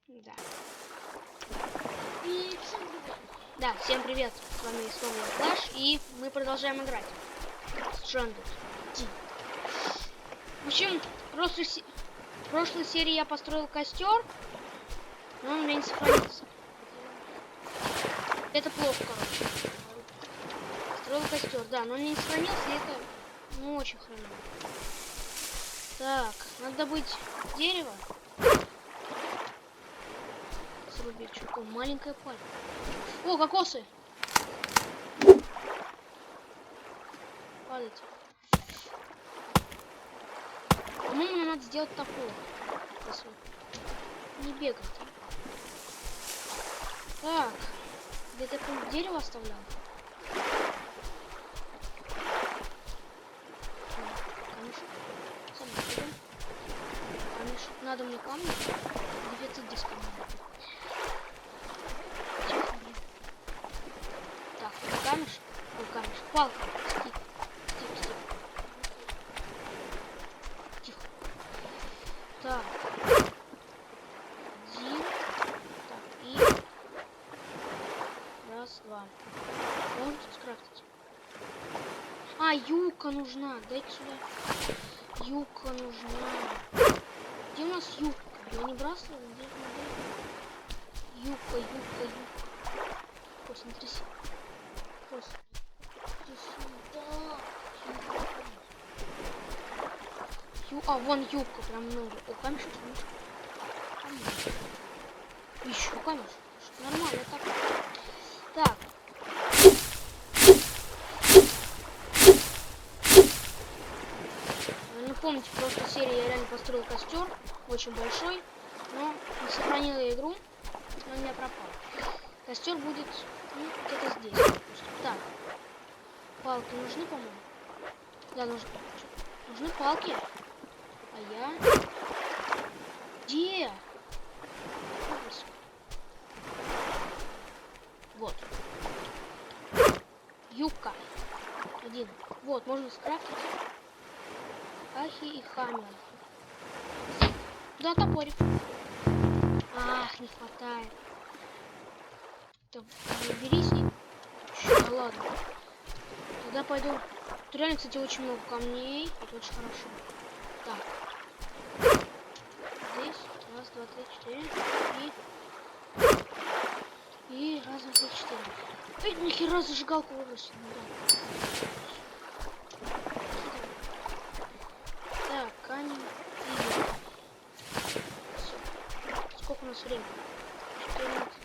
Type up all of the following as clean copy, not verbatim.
Да. И всем привет. Да, всем привет. С вами снова Флэш, и мы продолжаем играть. Stranded. В общем, в прошлой серии я построил костер, но он у меня не сохранился. Это плохо, короче. Построил костер, да, но он не сохранился, и это ну очень хреново. Так, надо добыть дерево. Срубить, что такое маленькая пальма. О, кокосы! Падайте. По-моему, мне надо сделать такое. Не бегать. Так, где-то я дерево оставлял. Камешек. Камешек. Надо мне камни. Дефицит диска. Так, камешек. Ой, камешек. Палка. Стик. Тихо. Так. Один. Так, и... Раз, два. Можно тут скрафтить? А, юбка нужна. Дайте сюда. Юбка нужна. Где у нас юбка? Я не бросила? Где? Юбка. Посмотри. А, вон юбка, прям много. О, камешек. Еще камешек. Нормально, так. Так. Не помните, в прошлой серии я реально построил костер. Очень большой. Но не сохранила игру. Но у меня пропал. Костер будет ну, где-то здесь. Так. Палки нужны, по-моему? Да, нужны палки. А я... Где? Вот. Юбка. Один. Вот, можно скрафтить. Ахи и хаммер. Да, топорик. Ах, не хватает. Так, берись и... Да ладно. Тогда пойду... Тут реально, кстати, очень много камней. Это очень хорошо. Так. Здесь. Раз, два, три, четыре. И раз, два, три, четыре. Эй, нахера зажигалку выбросил. Да. Так, камень. Все. Сколько у нас времени? 14.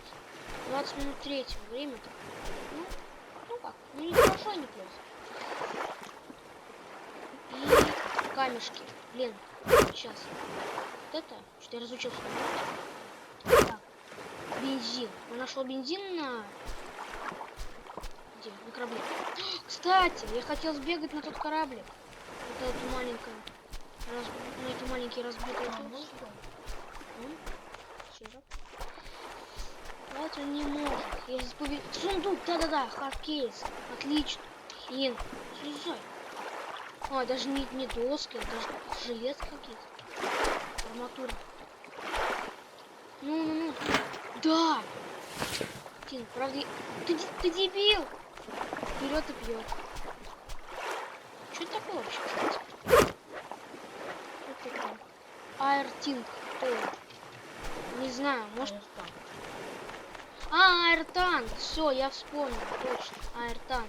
20 минут третьего. Время-то. Ну как? Ну не хорошо, не плохо. И камешки. Блин, сейчас. Вот это. Что я разучился. Так. Бензин. Я нашел бензин на... Где? На корабле. Кстати, я хотел сбегать на тот кораблик. Вот эту маленькую. На эти маленькие разбитые это не может. Я здесь победил. Сундук, да-да-да, хардкейс. Отлично. Хин. Слезай. А, даже не доски, а даже желез какие-то. Арматура. Ну. Да! Тин, правда, ты дебил! Вперед и пьет. Что это такое вообще, кстати? Что такое? Аэртинг. Не знаю, может... А, аэртанк. Все, я вспомнил. Точно. Аэртанк.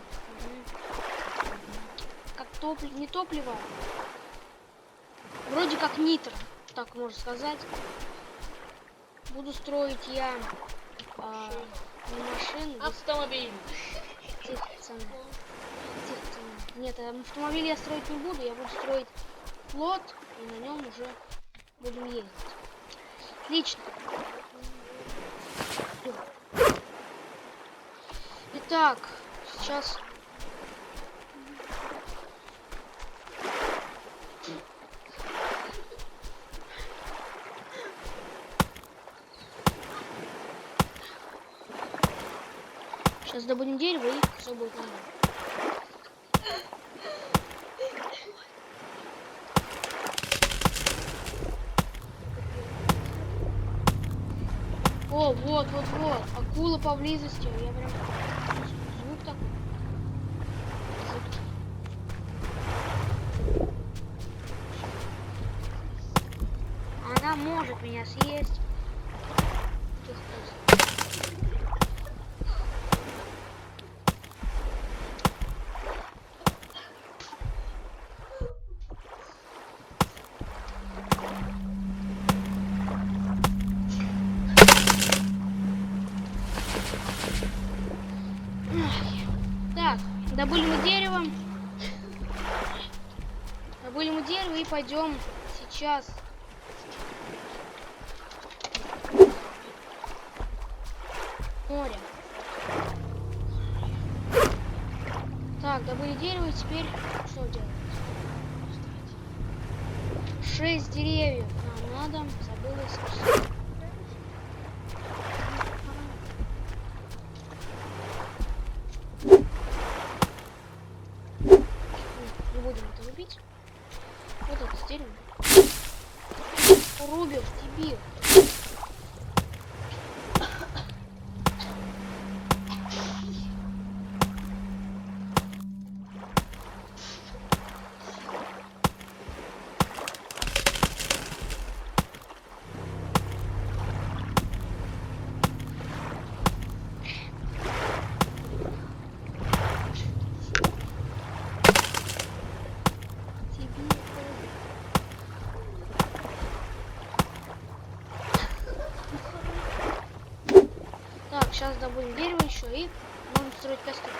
Как топливо. Не топливо. Вроде как нитро. Так можно сказать. Буду строить я не машины. Автомобиль. Тихо, пацаны. Нет, автомобиль я строить не буду. Я буду строить флот. И на нем уже будем ездить. Отлично. Итак, сейчас... Сейчас добудем дерево и все будет нормально. О, вот. Акула поблизости. Я прям... Звук такой. Она может меня съесть. Так, добыли мы дерево. И пойдем сейчас. Море. Так, добыли дерево, и теперь что делать? 6 деревьев нам надо. Забылось. Не будем это рубить. Вот это дерево. Рубишь, дебил. Сейчас добудем дерево еще и можем строить костер.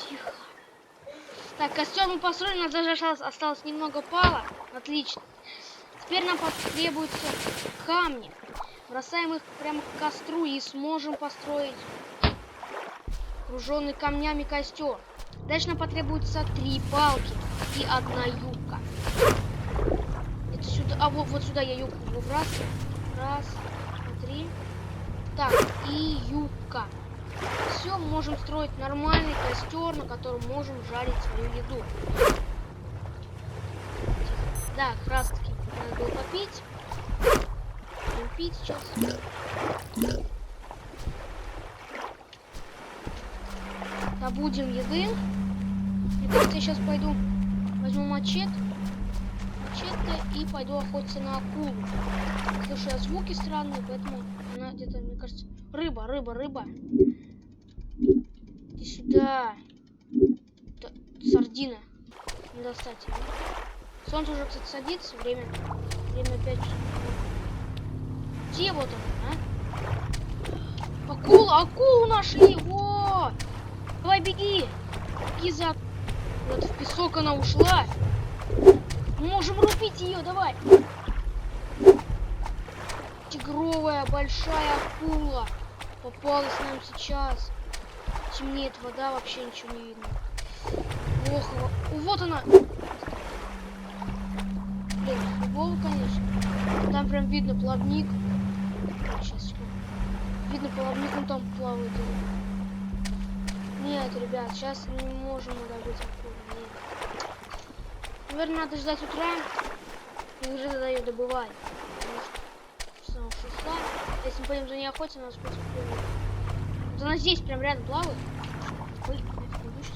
Тихо. Так, костер мы построили, у нас даже осталось немного пала. Отлично. Теперь нам потребуются камни. Бросаем их прямо к костру и сможем построить окруженный камнями костер. Дальше нам потребуется 3 палки и 1 юбка. Это сюда, а вот сюда я юбку выбрасываю. 1, 2, 3. Так, и юбка. Все, мы можем строить нормальный костер, на котором можем жарить свою еду. Да, как раз таки надо было попить. Будем пить сейчас. Добудем еды. Мне кажется, я сейчас пойду возьму мачете и пойду охотиться на акулу. Слышу я звуки странные, поэтому она где-то, мне кажется, рыба. Иди сюда. Сардина. Не достать ее. Солнце уже, кстати, садится. Время 5 часов. Где вот она, а? Акулу нашли! Во! Давай, беги за... Вот в песок она ушла. Мы можем рубить ее, давай. Тигровая большая акула попалась нам сейчас. Темнеет вода, вообще ничего не видно. Ох, вот она. Блин, футбол, конечно. Там прям видно плавник. Сейчас, видно плавник, он там плавает. Нет, ребят, сейчас не можем добыть акулу. Нет. Наверное, надо ждать утра и уже тогда ее добывать. Потому что ушла. Если мы пойдем за ней охотиться, нас просто плывет. Вот она здесь прям рядом плавает. Ой, нафиг не выше.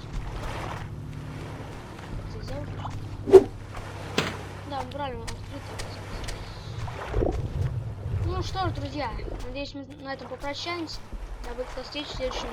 Да, правильно, открыто. Ну что ж, друзья, надеюсь, мы на этом попрощаемся. До новых встреч в следующем видео.